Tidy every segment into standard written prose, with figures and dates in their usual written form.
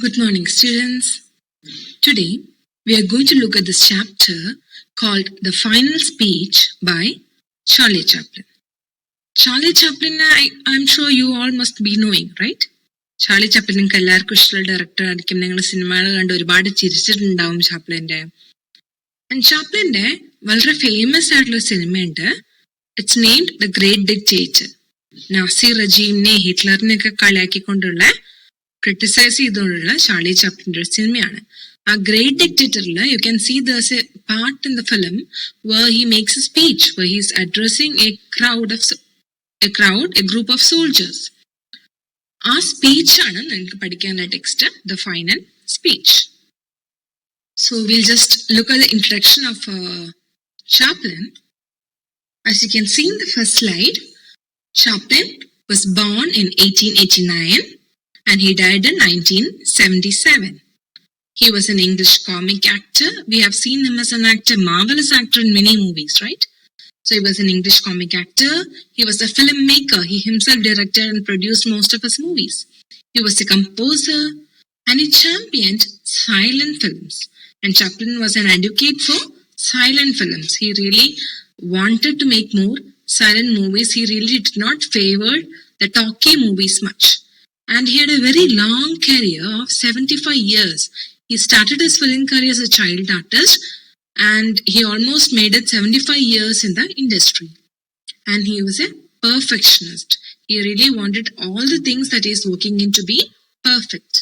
Good morning, students. Today, we are going to look at this chapter called The Final Speech by Charlie Chaplin. Charlie Chaplin, I'm sure you all must be knowing, right? Charlie Chaplin എല്ലാവർക്കും ഇഷ്ടമുള്ള director ആയിരിക്കും. നിങ്ങൾ സിനിമകൾ കണ്ട് ഒരുപാട് ചിരിച്ചിട്ടുണ്ടാവും ചാപ്ലിന്റെ. And ചാപ്ലിന്റെ വളരെ famous ആയിട്ടുള്ള സിനിമയുണ്ട്. It's named the great dictator. Nazi റജീമിനെ ഹിറ്റ്ലറിനെ ഒക്കെ കളിയാക്കിക്കൊണ്ടുള്ള ക്രിട്ടിസൈസ് ചെയ്തുകൊണ്ടുള്ള ചാർലി ചാപ്ലിന്റെ ഒരു സിനിമയാണ്. ആ ഗ്രേറ്റ് ഡിക്റ്റേറ്ററിൽ you can see there's a part in the film where he makes a speech where he is addressing a group of soldiers. ആ സ്പീച്ചാണ് നിങ്ങൾക്ക് പഠിക്കാനുള്ള text, the final speech. So we'll just look at the introduction of Chaplin. As you can see in the first slide, Chaplin was born in 1889 and he died in 1977. He was an English comic actor. We have seen him as an actor, marvelous actor in many movies, right? So he was an English comic actor. He was a filmmaker. He himself directed and produced most of his movies. He was a composer and he championed silent films. And Chaplin was an advocate for silent films. He really wanted to make more silent movies. He really did not favor the talkie movies much. And he had a very long career of 75 years. He started his film career as a child artist and he almost made it 75 years in the industry. And he was a perfectionist. He really wanted all the things that he is working in to be perfect.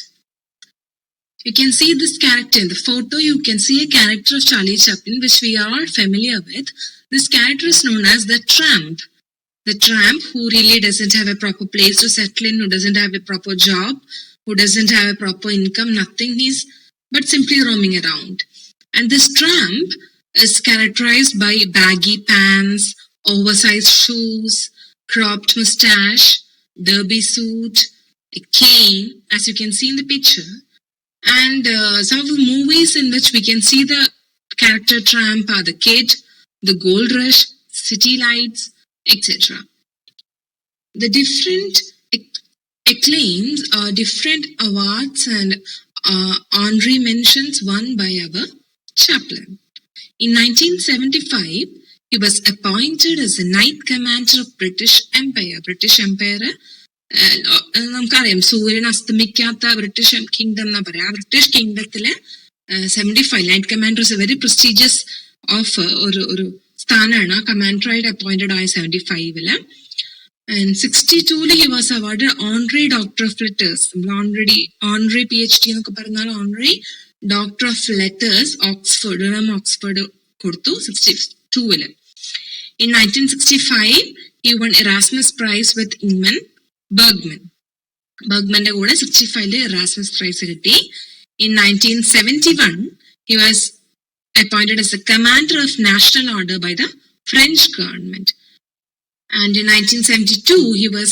You can see this character in the photo. You can see a character of Charlie Chaplin which we are familiar with. This character is known as the tramp. The tramp who really doesn't have a proper place to settle in, who doesn't have a proper job, who doesn't have a proper income, nothing. He's but simply roaming around. And this tramp is characterized by baggy pants, oversized shoes, cropped mustache, derby suit, a cane, as you can see in the picture. And some of the movies in which we can see the character tramp are The Kid, The Gold Rush, City Lights, etc. The different acclaims are different awards and honorary mentions won by our Chaplin. In 1975, he was appointed as the Knight Commander of British Empire. British Empire, നമുക്കറിയാം സൂര്യൻ അസ്തമിക്കാത്ത British kingdom എന്നാ പറയാ. British കിങ്ഡത്തിലെ 75 knight commander is a very prestigious of ഒരു സ്ഥാനമാണ്. കമാൻഡറായിട്ട് appointed ആയ 75-ല്. And 62-ല് he was awarded honorary doctor of letters. honorary PhD എന്നൊക്കെ പറഞ്ഞാൽ honorary doctor of letters Oxford കൊടുത്തു 62-ല്. In 1965 he won Erasmus Prize with Ingmar Bergmanന്റെ കൂടെ 65-ല് Erasmus Prize കിട്ടി. In 1971 he was appointed as the commander of national order by the French government. And in 1972 he was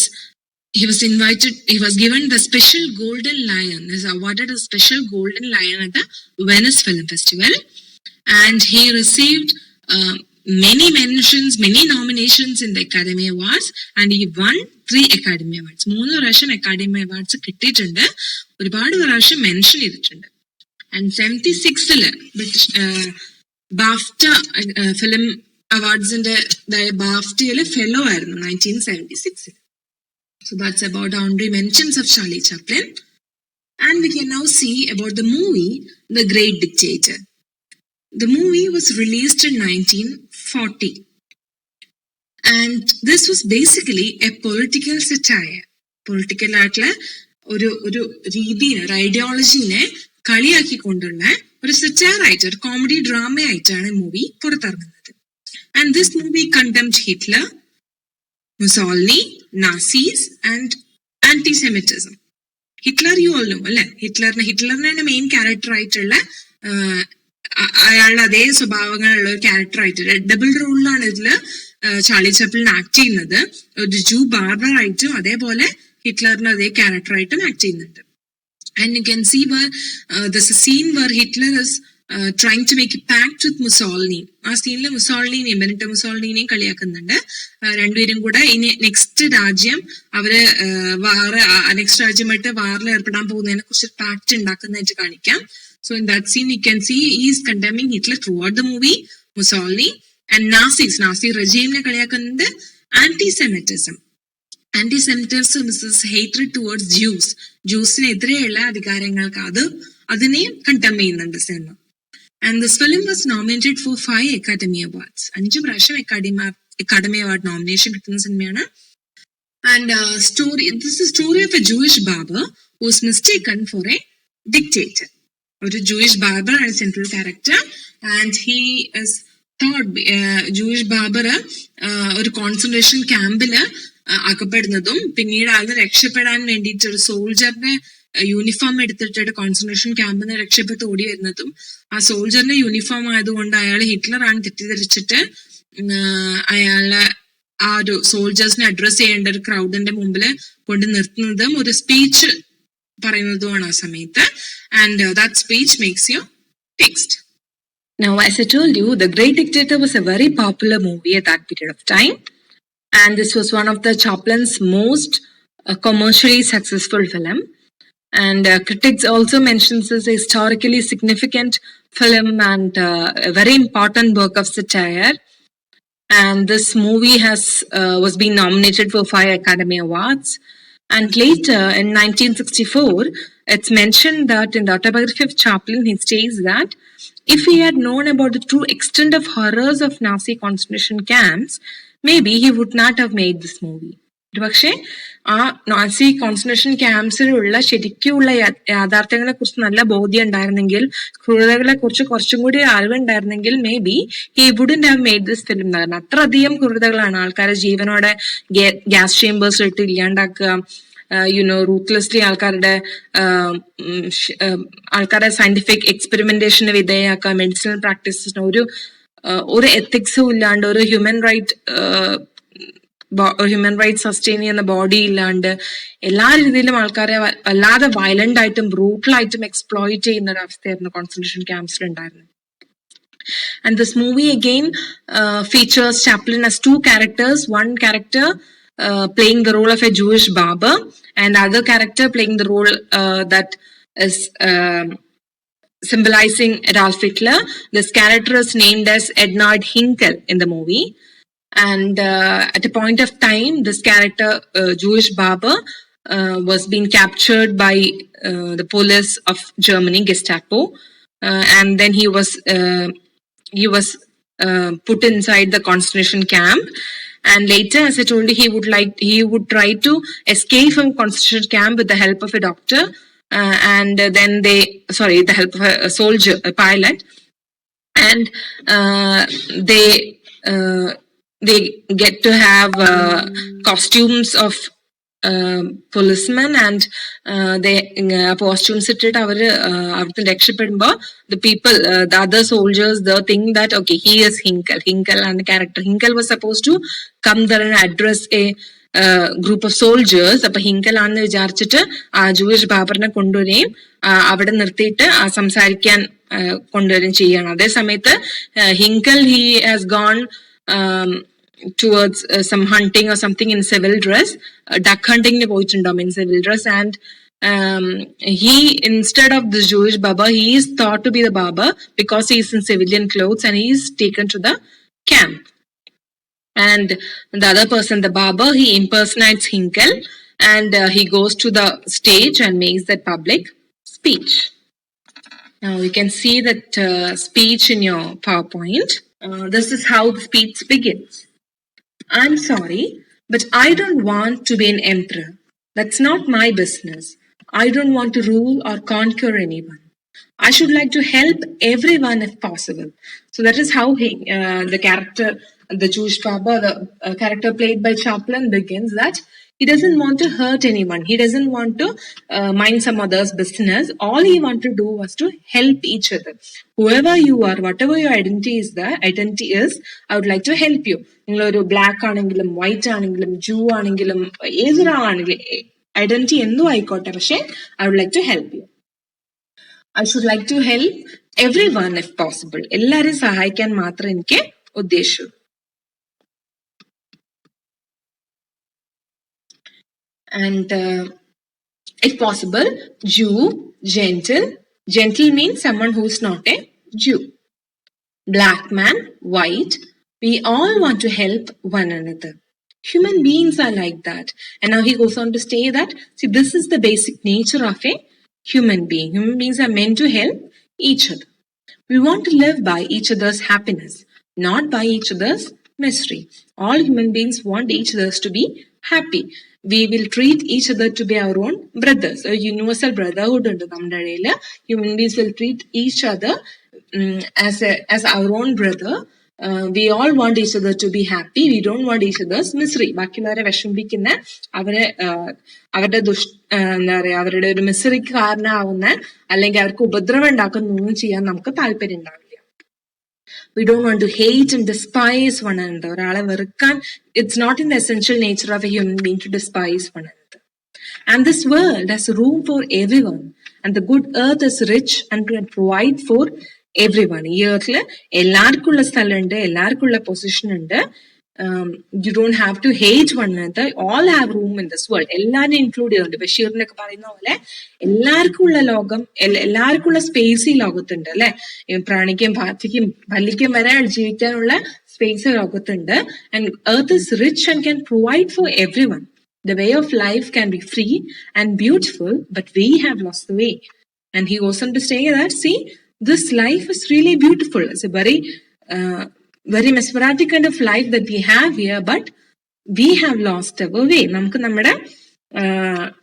given the special golden lion. He was awarded a special golden lion at the Venice Film Festival. And he received many mentions, many nominations in the Academy Awards, and he won 3 Academy Awards. 3 പ്രാവശ്യം Academy Awards കിട്ടിയിട്ടുണ്ട്. ഒരുപാട് പ്രാവശ്യം mention ചെയ്തിട്ടുണ്ട്. And 76-ല് BAFTA film അവാർഡ്സിന്റെ ബാഫ്റ്റയില് fellow ആയിരുന്നു 1976. So that's about honorary mentions of Charlie Chaplin. And we can now see about the movie The Great Dictator. The movie was released in 1940. And this was basically a political satire. Political ആയിട്ടുള്ള ഒരു രീതിനെ, ഒരു ഐഡിയോളജിനെ കളിയാക്കിക്കൊണ്ടുള്ള ഒരു satire ആയിട്ട്, ഒരു comedy drama ആയിട്ടാണ് movie പുറത്തിറങ്ങുന്നത്. And this movie condemned Hitler, Mussolini, Nazis and anti-Semitism. Hitler you all know, അല്ലെ? ഹിറ്റ്ലറിനെ main character ആയിട്ടുള്ള അയാളുടെ അതേ സ്വഭാവങ്ങളുള്ള ഒരു ക്യാരക്ടർ ആയിട്ട് ഡബിൾ റോളിലാണ് ഇതില് ചാർലി ചാപ്ലിൻ ആക്ട് ചെയ്യുന്നത്. ഒരു ജൂ ബാർബർ ആയിട്ടും അതേപോലെ ഹിറ്റ്ലറിന് അതേ ക്യാരക്ടർ ആയിട്ടും ആക്ട് ചെയ്യുന്നുണ്ട്. And you can see where there's a scene where Hitler is trying to make a pact with Mussolini. ആ സീനിൽ മുസോളിനിയും ബെനിറ്റോ മുസോളിനിയും കളിയാക്കുന്നുണ്ട്. രണ്ടുപേരും കൂടെ ഇനി നെക്സ്റ്റ് രാജ്യം അവര് നെക്സ്റ്റ് രാജ്യമായിട്ട് വാറിൽ ഏർപ്പെടാൻ പോകുന്നതിനെ കുറിച്ച് പാക്ട് ഉണ്ടാക്കുന്നതായിട്ട് കാണിക്കാം. So in that scene you can see he is condemning Hitler throughout the movie, Mussolini and Nazi regime കളിയാക്കുന്നുണ്ട്. Anti-Semitism is this hatred towards Jews. Jewsനെതിരെയുള്ള അധികാരങ്ങൾക്ക് അതിനെയും കണ്ടം ചെയ്യുന്നുണ്ട് cinema. And this film was nominated for 5 Academy Awards. 5 പ്രാവശ്യം Academy Award nomination കിട്ടുന്ന സിനിമയാണ്. And this is story of a Jewish barber who is mistaken for a dictator. ഒരു Jewish barber ആണ് central character, and he is thought Jewish barber ഒരു concentration ക്യാമ്പില് അകപ്പെടുന്നതും പിന്നീട് ആൾ രക്ഷപ്പെടാൻ വേണ്ടിയിട്ട് ഒരു സോൾജറിന്റെ യൂണിഫോം എടുത്തിട്ട് കോൺസെൻട്രേഷൻ ക്യാമ്പിൽ നിന്ന് രക്ഷപ്പെട്ട് ഓടി വരുന്നതും ആ സോൾജറിന്റെ യൂണിഫോം ആയതുകൊണ്ട് അയാൾ ഹിറ്റ്ലർ ആണ് തെറ്റിദ്ധരിച്ചിട്ട് അയാളെ ആ ഒരു സോൾജേഴ്സിനെ അഡ്രസ് ചെയ്യേണ്ട ഒരു ക്രൗഡിന്റെ മുമ്പിൽ കൊണ്ട് നിർത്തുന്നതും ഒരു സ്പീച്ച് പറയുന്നതുമാണ് ആ സമയത്ത്. And that speech makes you text. Now, as I told you, The Great Dictator was a very popular movie at that period of time. And this was one of the Chaplin's most commercially successful film. And critics also mentions this a historically significant film and a very important work of satire. And this movie was being nominated for 5 Academy Awards. And later, in 1964, it's mentioned that in the autobiography of Chaplin, he states that if he had known about the true extent of horrors of Nazi concentration camps, maybe he would not have made this movie. പക്ഷേ ആ Nazi concentration ക്യാമ്പ്സിലുള്ള ശരിക്കുള്ള യാഥാർത്ഥ്യങ്ങളെ കുറിച്ച് നല്ല ബോധ്യം ഉണ്ടായിരുന്നെങ്കിൽ, ക്രൂരതകളെ കുറിച്ച് കുറച്ചും കൂടി അറിവുണ്ടായിരുന്നെങ്കിൽ maybe he wouldn't have made this film. കാരണം അത്രയധികം ക്രൂരതകളാണ്. ആൾക്കാരെ ജീവനോടെ ഗ്യാസ് ചേമ്പേഴ്സ് ഇട്ട് ഇല്ലാണ്ടാക്കുക, റൂത്ത്ലെസ്ലി ആൾക്കാരുടെ സയന്റിഫിക് എക്സ്പെരിമെന്റേഷന് വിധേയമാക്കുക, മെഡിസിനൽ പ്രാക്ടീസിന് ഒരു എത്തിക്സും ഇല്ലാണ്ട്, ഒരു ഹ്യൂമൻ റൈറ്റ് സസ്റ്റെയിൻ ചെയ്യുന്ന ബോഡി ഇല്ലാണ്ട് എല്ലാ രീതിയിലും ആൾക്കാരെ വല്ലാതെ വയലന്റ് ആയിട്ടും ബ്രൂട്ടലായിട്ടും എക്സ്പ്ലോയിറ്റ് ചെയ്യുന്ന ഒരു അവസ്ഥയായിരുന്നു കോൺസെൻട്രേഷൻ ക്യാമ്പ്സിൽ ഉണ്ടായിരുന്നത്. And this movie again features Chaplin as 2 characters. One character playing the role of a Jewish barber, and other character playing the role that is symbolizing Adolf Hitler. This character is named as Ednard Hinkel in the movie. And at a point of time, this character, Jewish barber, was being captured by the police of Germany, Gestapo, and then he was put inside the concentration camp. And later, as I told you, he would try to escape from concentration camp with the help of a doctor, and then the help of a soldier, a pilot, and they get to have costumes of policemen, and they costumes ഇട്ടിട്ട് അവര് അവിടുന്ന് രക്ഷപ്പെടുമ്പോ the other soldiers, they think that okay, he is Hinkel and the character Hinkel was supposed to come there and address a group of soldiers. അപ്പൊ ഹിങ്കൽ ആണെന്ന് വിചാരിച്ചിട്ട് ആ Jewish ബാബറിനെ കൊണ്ടുവരികയും അവിടെ നിർത്തിയിട്ട് സംസാരിക്കാൻ കൊണ്ടുവരികയും ചെയ്യണം. അതേ സമയത്ത് ഹിങ്കൽ he has gone towards some hunting or something in civil dress, duck hunting ne poയിട്ടുണ്ടാവും in civil dress, and he, instead of the Jewish barber, he is thought to be the barber because he is in civilian clothes, and he is taken to the camp. And the other person, the barber, he impersonates Hinkel, and he goes to the stage and makes that public speech. Now you can see that speech in your PowerPoint. This is how the speech begins. I'm sorry, but I don't want to be an emperor. That's not my business. I don't want to rule or conquer anyone. I should like to help everyone if possible. So that is how the character, the Jewish barber, the character played by Chaplin begins, that he doesn't want to hurt anyone. He doesn't want to mind some other's business. All he wanted to do was to help each other. Whoever you are, whatever your identity is, I would like to help you. നിങ്ങളൊരു black ആണെങ്കിലും white ആണെങ്കിലും ജൂ ആണെങ്കിലും ഏതൊരാളാണെങ്കിലും identity എന്തോ ആയിക്കോട്ടെ, പക്ഷെ I would like to help you. I should like to help everyone if possible. എല്ലാരെയും സഹായിക്കാൻ മാത്രം എനിക്ക് ഉദ്ദേശിച്ചു. And if possible, Jew, gentle. Gentle means someone who's not a Jew. Black man, white. We all want to help one another. Human beings are like that. And now he goes on to say that, see, this is the basic nature of a human being. Human beings are meant to help each other. We want to live by each other's happiness, not by each other's misery. All human beings want each other to be happy. We will treat each other to be our own brothers. A universal brotherhood under നമ്മുടെ ഇടയിൽ. Human beings will treat each other as our own brother. We all want each other to be happy. We don't want each other's misery. ബാക്കിയുള്ളവരെ വിഷമിപ്പിക്കുന്ന അവരുടെ എന്താ പറയാ അവരുടെ ഒരു മിസറിക്ക് കാരണമാവുന്ന അല്ലെങ്കിൽ അവർക്ക് ഉപദ്രവം ഉണ്ടാക്കുന്ന ഒന്നും ചെയ്യാൻ നമുക്ക് താല്പര്യം ഉണ്ടാവില്ല. We don't want to hate and despise one another. ഒരാളെ വെറുക്കാൻ, it's not in the essential nature of a human being to despise one another. And this world has room for everyone. And the good earth is rich and can provide for everyone. ഈ earthല് എല്ലാവർക്കുള്ള സ്ഥലമുണ്ട്, എല്ലാവർക്കുള്ള position ഉണ്ട്. You don't have to hate one another. All have room in this world. എല്ലാരും include ചെയ്യുന്നുണ്ട്. ബഷീറിനൊക്കെ പറയുന്ന പോലെ എല്ലാവർക്കും ഉള്ള ലോകം, എല്ലാവർക്കും ഉള്ള സ്പേസ് ഈ ലോകത്തുണ്ട് അല്ലെ. പ്രാണിക്കും പാത്തിക്കും പല്ലിക്കും വരെ ജീവിക്കാനുള്ള space ലോകത്തുണ്ട്. And earth is rich and can provide for everyone. The way of life can be free and beautiful, but we have lost the way. And he goes on to say that, see, this life is really beautiful. It's a very mesmeric kind of life that we have here, but we have lost our way.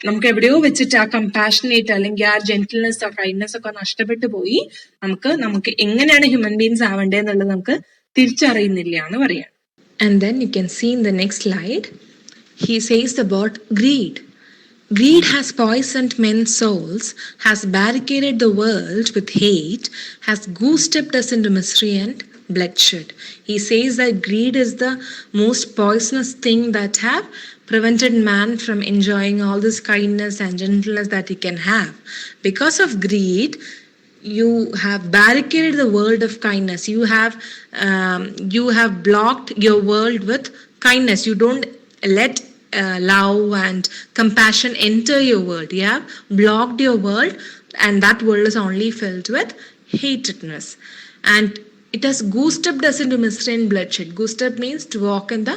നമുക്ക് എവിടെയോ വെച്ചിട്ട് ആ compassionate അല്ലെങ്കിൽ ആ gentleness, ആ kindness ഒക്കെ നഷ്ടപ്പെട്ടു പോയി. നമുക്ക് എങ്ങനെയാണ് ഹ്യൂമൻ ബീങ്സ് ആവേണ്ടത് എന്നുള്ളത് നമുക്ക് തിരിച്ചറിയുന്നില്ല എന്ന് പറയാം. And then you can see in the next slide, he says about greed. Greed has poisoned men's souls, has barricaded the world with hate, has goose-stepped us into misery and bloodshed. He says that greed is the most poisonous thing that have prevented man from enjoying all this kindness and gentleness that he can have. Because of greed, you have barricaded the world of kindness. You have blocked your world with kindness. You don't let love and compassion enter your world. You have blocked your world, and that world is only filled with hatredness. And it has goose-stepped us into misery and bloodshed. Goose-step means to walk in the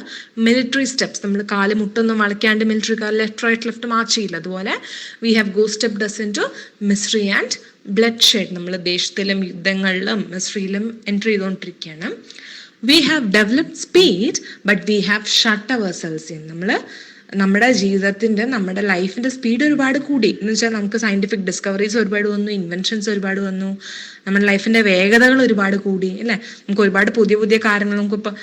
military steps. നമ്മൾ കാല് മുട്ടൊന്നും വളയ്ക്കാണ്ട് military കാല് left March ചെയ്യില്ല. അതുപോലെ we have goose-stepped us into misery and bloodshed. നമ്മൾ ദേശത്തിലും യുദ്ധങ്ങളിലും മിസറിയിലും entry ചെയ്തുകൊണ്ടിരിക്കുകയാണ്. We have developed speed, but we have shut ourselves in. നമ്മുടെ ജീവിതത്തിന്റെ, നമ്മുടെ ലൈഫിന്റെ സ്പീഡ് ഒരുപാട് കൂടി എന്ന് വെച്ചാൽ നമുക്ക് സയന്റിഫിക് ഡിസ്കവറീസ് ഒരുപാട് വന്നു, ഇൻവെൻഷൻസ് ഒരുപാട് വന്നു, നമ്മുടെ ലൈഫിന്റെ വേഗതകൾ ഒരുപാട് കൂടി അല്ലെ. നമുക്ക് ഒരുപാട് പുതിയ പുതിയ കാര്യങ്ങൾ, നമുക്കിപ്പോൾ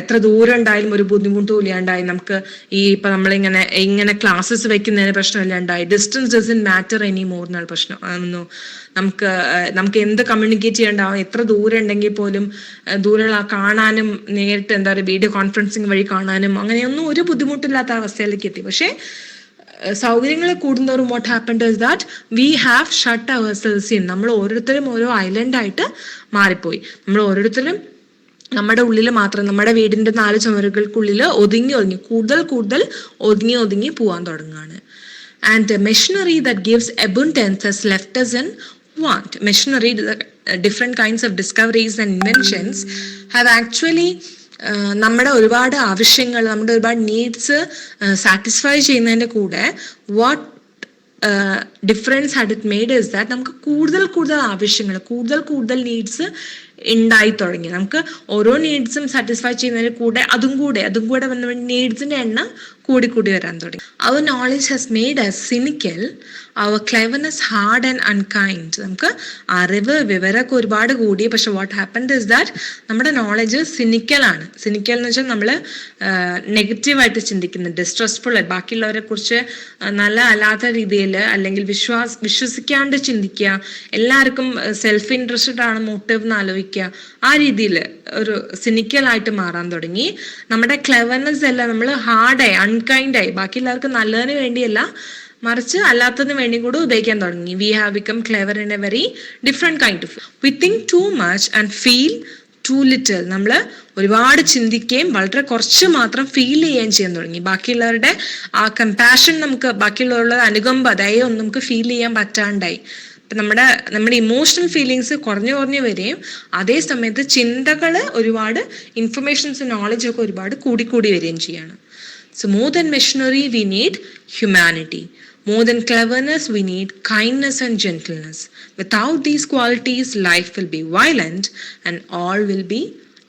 എത്ര ദൂരം ഉണ്ടായാലും ഒരു ബുദ്ധിമുട്ടും ഇല്ലാണ്ടായി. നമുക്ക് ഇപ്പൊ നമ്മളിങ്ങനെ ക്ലാസ്സസ് വെക്കുന്നതിന് പ്രശ്നമില്ലാണ്ടായി. Distance doesn't matter any more എന്നുള്ള പ്രശ്നം ആണെന്നു. നമുക്ക് എന്ത് കമ്മ്യൂണിക്കേറ്റ് ചെയ്യണ്ടാവും, എത്ര ദൂരം ഉണ്ടെങ്കിൽ പോലും ദൂരമുള്ള കാണാനും, നേരിട്ട് എന്താ പറയുക വീഡിയോ കോൺഫറൻസിങ് വഴി കാണാനും അങ്ങനെയൊന്നും ഒരു ബുദ്ധിമുട്ടില്ലാത്ത അവസ്ഥയിലേക്ക് എത്തി. പക്ഷേ സൗകര്യങ്ങൾ കൂടുന്നവരും what happened is that we have shut our cells in. നമ്മൾ ഓരോരുത്തരും ഓരോ ഐലൻഡായിട്ട് മാറിപ്പോയി. നമ്മൾ ഓരോരുത്തരും നമ്മുടെ ഉള്ളിൽ മാത്രം, നമ്മുടെ വീടിന്റെ 4 ചുമരുകൾക്കുള്ളിൽ ഒതുങ്ങി കൂടുതൽ ഒതുങ്ങി പോവാൻ തുടങ്ങുകയാണ്. And the machinery that gives abundance has left us in want. Machinery, different kinds of discoveries and inventions have actually നമ്മുടെ ഒരുപാട് ആവശ്യങ്ങൾ, നമ്മുടെ ഒരുപാട് നീഡ്സ് സാറ്റിസ്ഫൈ ചെയ്യുന്നതിൻ്റെ കൂടെ what difference had it made is that നമുക്ക് കൂടുതൽ ആവശ്യങ്ങൾ, കൂടുതൽ നീഡ്സ് ഉണ്ടായി തുടങ്ങി. നമുക്ക് ഓരോ നീഡ്സും സാറ്റിസ്ഫൈ ചെയ്യുന്നതിന് കൂടെ അതും കൂടെ വന്ന നീഡ്സിന്റെ എണ്ണം കൂടി വരാൻ തുടങ്ങി. Our knowledge has made us cynical, our cleverness hard and unkind. നമുക്ക് അറിവ് വിവരമൊക്കെ ഒരുപാട് കൂടി. പക്ഷെ വാട്ട് ഹാപ്പൻഡ് ഇസ് ദാറ്റ് നമ്മുടെ നോളജ് സിനിക്കലാണ്. സിനിക്കൽ എന്ന് വെച്ചാൽ നമ്മൾ നെഗറ്റീവായിട്ട് ചിന്തിക്കുന്നത്, ഡിസ്ട്രസ്റ്റ്ഫുൾ, ബാക്കിയുള്ളവരെ കുറിച്ച് നല്ല അല്ലാത്ത രീതിയിൽ അല്ലെങ്കിൽ വിശ്വസിക്കാണ്ട് ചിന്തിക്കുക, എല്ലാവർക്കും സെൽഫ് ഇൻട്രസ്റ്റഡ് ആണ് മോട്ടീവ് എന്ന് ആലോചിക്കുക, ആ രീതിയിൽ ഒരു സിനിക്കലായിട്ട് മാറാൻ തുടങ്ങി. നമ്മുടെ ക്ലെവർനെസ് എല്ലാം നമ്മൾ ഹാർഡായി, അൺകൈൻഡായി, ബാക്കി എല്ലാവർക്കും നല്ലതിന് വേണ്ടിയല്ല, മറിച്ച് അല്ലാത്തതിന് വേണ്ടി കൂടെ ഉപയോഗിക്കാൻ തുടങ്ങി. We have become clever in a very different kind of. We think too much and feel too little. നമ്മൾ ഒരുപാട് ചിന്തിക്കുകയും വളരെ കുറച്ച് മാത്രം ഫീൽ ചെയ്യുകയും ചെയ്യാൻ തുടങ്ങി. ബാക്കിയുള്ളവരുടെ ആ കമ്പാഷൻ, നമുക്ക് ബാക്കിയുള്ളവരുടെ അനുകമ്പ, ദയൊന്നും നമുക്ക് ഫീൽ ചെയ്യാൻ പറ്റാണ്ടായി. ഇപ്പം നമ്മുടെ ഇമോഷണൽ ഫീലിങ്സ് കുറഞ്ഞു വരികയും അതേ സമയത്ത് ചിന്തകൾ, ഒരുപാട് ഇൻഫർമേഷൻസ്, നോളജ് ഒക്കെ ഒരുപാട് കൂടി വരികയും ചെയ്യാണ്. So more than machinery, we need humanity. More than cleverness, we need kindness and gentleness. Without these qualities, life will be violent and all will be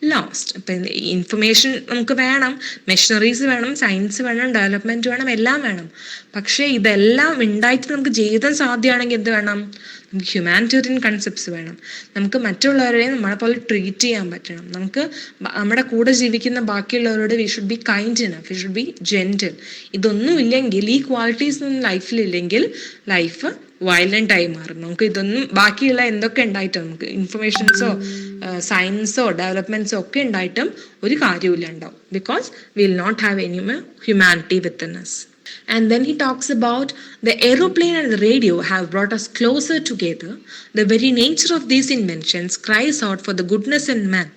lost. ഇപ്പം ഇൻഫർമേഷൻ നമുക്ക് വേണം, മെഷീനറീസ് വേണം, science വേണം, ഡെവലപ്മെൻറ്റ് വേണം, എല്ലാം വേണം. പക്ഷേ ഇതെല്ലാം ഉണ്ടായിട്ട് നമുക്ക് ജീവിതം സാധ്യമാണെങ്കിൽ എന്ത് വേണം? നമുക്ക് ഹ്യൂമാനിറ്റേറിയൻ കൺസെപ്റ്റ്സ് വേണം. നമുക്ക് മറ്റുള്ളവരെ നമ്മളെ പോലെ ട്രീറ്റ് ചെയ്യാൻ പറ്റണം. നമുക്ക് നമ്മുടെ കൂടെ ജീവിക്കുന്ന ബാക്കിയുള്ളവരോട് we should be kind enough, we should be gentle. ഇതൊന്നും ഇല്ലെങ്കിൽ, ഈ ക്വാളിറ്റീസ് ഒന്നും ലൈഫിലില്ലെങ്കിൽ ലൈഫ് വയലൻ്റ് ആയി മാറും. നമുക്ക് ഇതൊന്നും, ബാക്കിയുള്ള എന്തൊക്കെ ഉണ്ടായിട്ടും, നമുക്ക് ഇൻഫർമേഷൻസോ സയൻസോ ഡെവലപ്മെൻറ്റ്സോ ഒക്കെ ഉണ്ടായിട്ടും ഒരു കാര്യമില്ല ഉണ്ടാവും. Because will not have any humanity within us. And then he talks about the aeroplane and the radio have brought us closer together. The very nature of these inventions cries out for the goodness in man.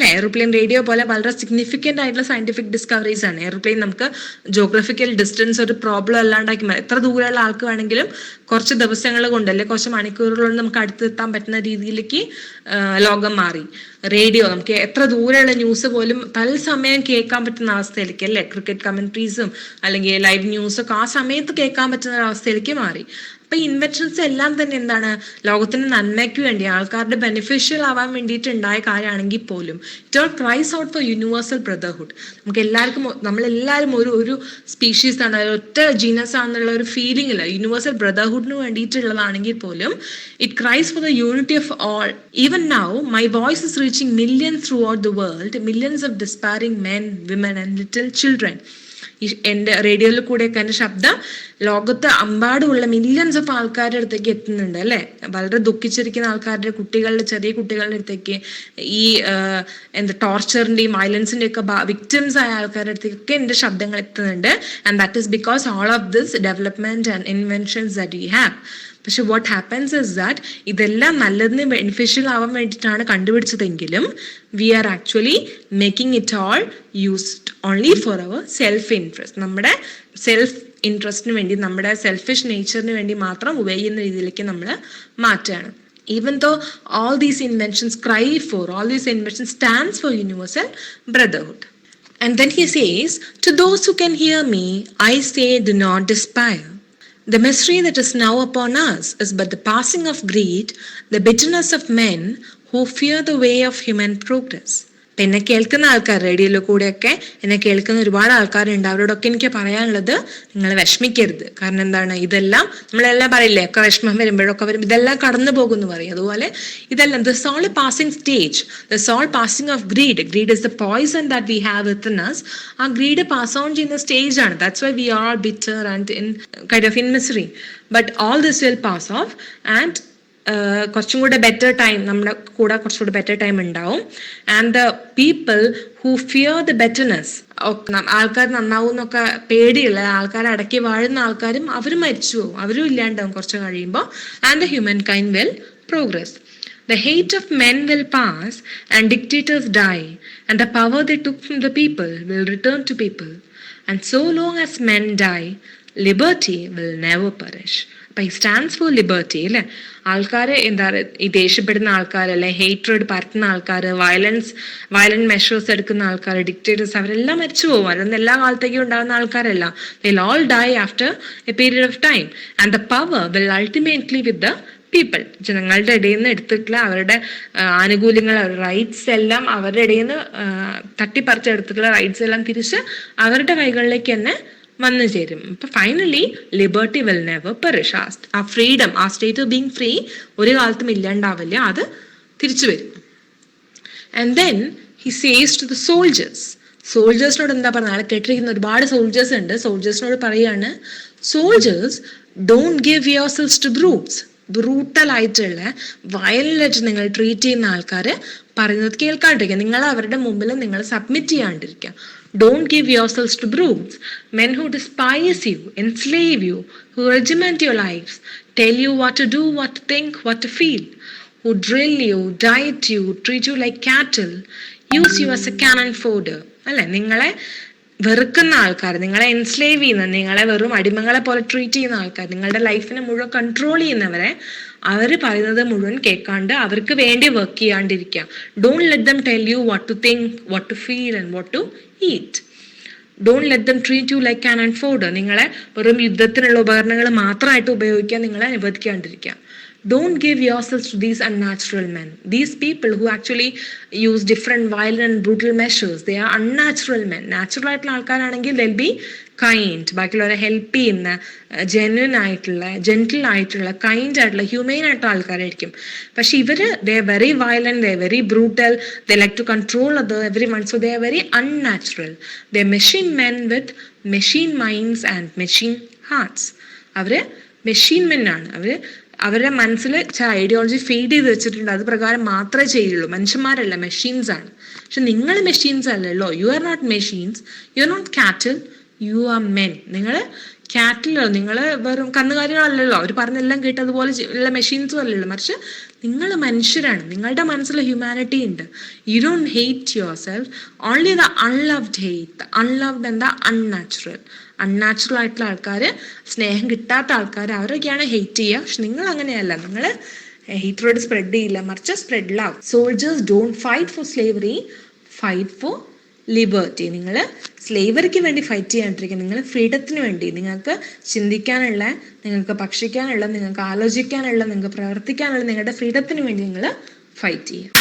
Airplane, radio പോലെ വളരെ significant ആയിട്ടുള്ള scientific discoveries ആണ്. Airplane നമുക്ക് geographical distance ഒരു problem അല്ലാണ്ടാക്കി, എത്ര ദൂരമുള്ള ആൾക്ക് വേണമെങ്കിലും കുറച്ച് ദിവസങ്ങൾ കൊണ്ട്, അല്ലെങ്കിൽ കുറച്ച് മണിക്കൂറുകൾ കൊണ്ട് നമുക്ക് അടുത്തെത്താൻ പറ്റുന്ന രീതിയിലേക്ക് ലോകം മാറി. റേഡിയോ നമുക്ക് എത്ര ദൂരെയുള്ള ന്യൂസ് പോലും തത്സമയം കേൾക്കാൻ പറ്റുന്ന അവസ്ഥയിലേക്ക്, അല്ലേ? ക്രിക്കറ്റ് കമൻട്രീസും അല്ലെങ്കിൽ ലൈവ് ന്യൂസൊക്കെ ആ സമയത്ത് കേൾക്കാൻ പറ്റുന്ന അവസ്ഥയിലേക്ക് മാറി. അപ്പൊ ഇൻവെൻഷൻസ് എല്ലാം തന്നെ എന്താണ്? ലോകത്തിന്റെ നന്മയ്ക്ക് വേണ്ടി, ആൾക്കാരുടെ ബെനിഫിഷ്യൽ ആവാൻ വേണ്ടിയിട്ട് ഉണ്ടായ കാര്യമാണെങ്കിൽ പോലും it all cries out for universal brotherhood. നമുക്ക് എല്ലാവർക്കും, നമ്മളെല്ലാവരും ഒരു സ്പീഷീസ് ആണ്, ഒറ്റ ജീനസ് ആണെന്നുള്ള ഒരു ഫീലിംഗ് ഇല്ല. യൂണിവേഴ്സൽ ബ്രദർഹുഡിന് വേണ്ടിയിട്ടുള്ളതാണെങ്കിൽ പോലും it cries for the unity of all. Even now my voice is reaching millions throughout the world, millions of despairing men, women and little children. എൻ്റെ റേഡിയോയിൽ കൂടെയൊക്കെ എൻ്റെ ശബ്ദം ലോകത്ത് അമ്പാടുമുള്ള മില്യൺസ് ഓഫ് ആൾക്കാരുടെ അടുത്തേക്ക് എത്തുന്നുണ്ട്, അല്ലേ? വളരെ ദുഃഖിച്ചിരിക്കുന്ന ആൾക്കാരുടെ ചെറിയ കുട്ടികളുടെ അടുത്തേക്ക്, ഈ ടോർച്ചറിൻ്റെയും വയലൻസിൻ്റെയും ഒക്കെ വിക്ടിംസ് ആയ ആൾക്കാരുടെ അടുത്തേക്കൊക്കെ എൻ്റെ ശബ്ദങ്ങൾ എത്തുന്നുണ്ട്. And that is because all of this development and inventions that we have. പക്ഷെ വാട്ട് ഹാപ്പൻസ് ഇസ് ദാറ്റ് ഇതെല്ലാം നല്ലതിന് ബെനിഫിഷ്യൽ ആവാൻ വേണ്ടിയിട്ടാണ് കണ്ടുപിടിച്ചതെങ്കിലും we are actually making it all used only for our self interest. നമ്മുടെ സെൽഫ് ഇൻട്രസ്റ്റിന് വേണ്ടി, നമ്മുടെ സെൽഫിഷ് നേച്ചറിന് വേണ്ടി മാത്രം ഉപയോഗിക്കുന്ന രീതിയിലേക്ക് നമ്മൾ മാറ്റുകയാണ്. Even though all these inventions cry for, all these inventions stands for universal brotherhood. And then he says, to those who can hear me, I say, do not despair. The misery that is now upon us is but the passing of greed, the bitterness of men who fear the way of human progress. എന്നെ കേൾക്കുന്ന ആൾക്കാർ, റേഡിയോയിൽ കൂടെയൊക്കെ എന്നെ കേൾക്കുന്ന ഒരുപാട് ആൾക്കാരുണ്ട്. അവരോടൊക്കെ എനിക്ക് പറയാനുള്ളത്, നിങ്ങൾ വിഷമിക്കരുത്. കാരണം എന്താണ്? ഇതെല്ലാം നമ്മളെല്ലാം പറയില്ലേ, ഒക്കെ വിഷമം വരുമ്പോഴൊക്കെ ഇതെല്ലാം കടന്നു പോകുമെന്ന് പറയും. അതുപോലെ ഇതെല്ലാം this all a passing stage, this all passing of greed. Greed is the poison that we have within us. ആ ഗ്രീഡ് പാസ് ഓൺ ചെയ്യുന്ന സ്റ്റേജ് ആണ്. That's why we are bitter and in kind of in misery. But all this will pass off and കുറച്ചും കൂടെ better time, നമ്മുടെ കൂടെ കുറച്ചുകൂടെ better time ഉണ്ടാവും. And the people who fear the betterness, ആൾക്കാർ നന്നാവും എന്നൊക്കെ പേടിയുള്ള ആൾക്കാരെ അടക്കി വാഴുന്ന ആൾക്കാരും അവരും മരിച്ചു പോകും, അവരും ഇല്ലാണ്ടാവും കുറച്ച് കഴിയുമ്പോൾ. And the human kind will progress. The hate of men will pass and dictators die, and the power they took from the people will return to people. And so long as men die, liberty will never perish. He stands for liberty, അല്ലേ? ആൾക്കാർ ഈ ദേഷ്യപ്പെടുന്ന ആൾക്കാർ, അല്ലെ hatred പരത്തുന്ന ആൾക്കാർ, violent measures എടുക്കുന്ന ആൾക്കാർ, dictators, അവരെല്ലാം മരിച്ചു പോകും. അതൊന്നും എല്ലാ കാലത്തേക്കും ഉണ്ടാകുന്ന ആൾക്കാരല്ല. They'll all die after a period of time. And the power will ultimately with the people. ജനങ്ങളുടെ ഇടയിൽ നിന്ന് എടുത്തിട്ടുള്ള അവരുടെ ആനുകൂല്യങ്ങൾ, റൈറ്റ്സ് എല്ലാം അവരുടെ ഇടയിൽ നിന്ന് തട്ടിപ്പറിച്ചെടുത്തിട്ടുള്ള റൈറ്റ്സ് എല്ലാം തിരിച്ച് അവരുടെ കൈകളിലേക്ക് തന്നെ വന്നു ചേരും. അപ്പൊ finally liberty will never perish. ആ ഫ്രീഡം, ആ സ്റ്റേറ്റ് ഓഫ് ബീങ് ഫ്രീ ഒരു കാലത്തും ഇല്ലാണ്ടാവില്ല, അത് തിരിച്ചു വരും. And then he says to the soldiers. സോൾജേഴ്സിനോട് എന്താ പറഞ്ഞത്? അയാൾ കേട്ടിരിക്കുന്ന ഒരുപാട് സോൾജേഴ്സ് ഉണ്ട്. സോൾജേഴ്സിനോട് പറയാണ്, soldiers don't give your selves to brutes. Brutal ആയിട്ടുള്ള വയലൻ്റായിട്ട് നിങ്ങൾ ട്രീറ്റ് ചെയ്യുന്ന ആൾക്കാർ പറയുന്നത് കേൾക്കാണ്ടിരിക്കുക. നിങ്ങൾ അവരുടെ മുമ്പിൽ നിങ്ങൾ submit ചെയ്യാണ്ടിരിക്കുക. Don't give yourselves to brutes, men who despise you, enslave you, who regiment your lives, tell you what to do, what to think, what to feel, who drill you, diet you, treat you like cattle, use you as a cannon fodder. അല്ലെ, നിങ്ങളെ വെറുക്കുന്ന ആൾക്കാർ, നിങ്ങളെ enslave ചെയ്യുന്ന, നിങ്ങളെ വെറും അടിമകളെ പോലെ ട്രീറ്റ് ചെയ്യുന്ന ആൾക്കാർ, നിങ്ങളുടെ ലൈഫിനെ മുഴുവൻ കൺട്രോൾ ചെയ്യുന്നവരെ അവർ പറയുന്നത് മുഴുവൻ കേൾക്കാണ്ട് അവർക്ക് വേണ്ടി വർക്ക് ചെയ്യാണ്ടിരിക്കുക. Don't let them tell you what to think, what to feel and what to eat. Don't let them treat you like cannon fodder. നിങ്ങളെ വെറും യുദ്ധത്തിനുള്ള ഉപകരണങ്ങൾ മാത്രമായിട്ട് ഉപയോഗിക്കാൻ നിങ്ങളെ അനുവദിക്കാണ്ടിരിക്കുക. Don't give yourselves to these unnatural men. These people who actually use different violent and brutal measures, they are unnatural men. Natural ആയിട്ടുള്ള ആൾക്കാരാണെങ്കിൽ they'll be kind, ബാക്കിയുള്ളവരെ help ചെയ്യുന്ന, ജെന്യുൻ ആയിട്ടുള്ള, ജെന്റിൽ ആയിട്ടുള്ള, കൈൻഡ് ആയിട്ടുള്ള, ഹ്യൂമെയിൻ ആയിട്ടുള്ള ആൾക്കാരായിരിക്കും. പക്ഷെ ഇവര് they are very violent, they are very brutal, they like to control everyone, so they are very unnatural. They are machine men with machine minds and machine hearts. അവര് machine men ആണ്. അവരുടെ മനസ്സിൽ ചില ideology feed ചെയ്ത് വെച്ചിട്ടുണ്ട്, അത് പ്രകാരം മാത്രമേ ചെയ്യുള്ളൂ. മനുഷ്യന്മാരല്ല, മെഷീൻസ് ആണ്. പക്ഷെ നിങ്ങൾ മെഷീൻസ് അല്ലല്ലോ. You are not machines, you are not cattle, you are men. നിങ്ങൾ കാറ്റിലോ, നിങ്ങൾ വെറും കന്നുകാലികളല്ലല്ലോ. അവർ പറഞ്ഞെല്ലാം കേട്ടതുപോലെ ഉള്ള മെഷീൻസും അല്ലല്ലോ. മറിച്ച് നിങ്ങൾ മനുഷ്യരാണ്. നിങ്ങളുടെ മനസ്സിൽ ഹ്യൂമാനിറ്റി ഉണ്ട്. You don't hate your self, only the unloved hate. Unloved എന്താ? അൺനാച്ചുറൽ. അൺനാച്ചുറൽ ആയിട്ടുള്ള ആൾക്കാർ, സ്നേഹം കിട്ടാത്ത ആൾക്കാർ, അവരൊക്കെയാണ് ഹെയ്റ്റ് ചെയ്യുക. പക്ഷെ നിങ്ങൾ അങ്ങനെയല്ല. നിങ്ങൾ ഹെയ്റ്റ്രേഡ് സ്പ്രെഡ് ചെയ്യില്ല, മറിച്ച് spread love. Soldiers don't fight for slavery, fight for liberty. നിങ്ങൾ സ്ലേവറിക്ക് വേണ്ടി ഫൈറ്റ് ചെയ്യാണ്ടിരിക്കുക, നിങ്ങൾ ഫ്രീഡത്തിന് വേണ്ടി, നിങ്ങൾക്ക് ചിന്തിക്കാനുള്ള, നിങ്ങൾക്ക് ഭക്ഷിക്കാനുള്ള, നിങ്ങൾക്ക് ആലോചിക്കാനുള്ള, നിങ്ങൾക്ക് പ്രവർത്തിക്കാനുള്ള നിങ്ങളുടെ ഫ്രീഡത്തിന് വേണ്ടി നിങ്ങൾ ഫൈറ്റ് ചെയ്യുക.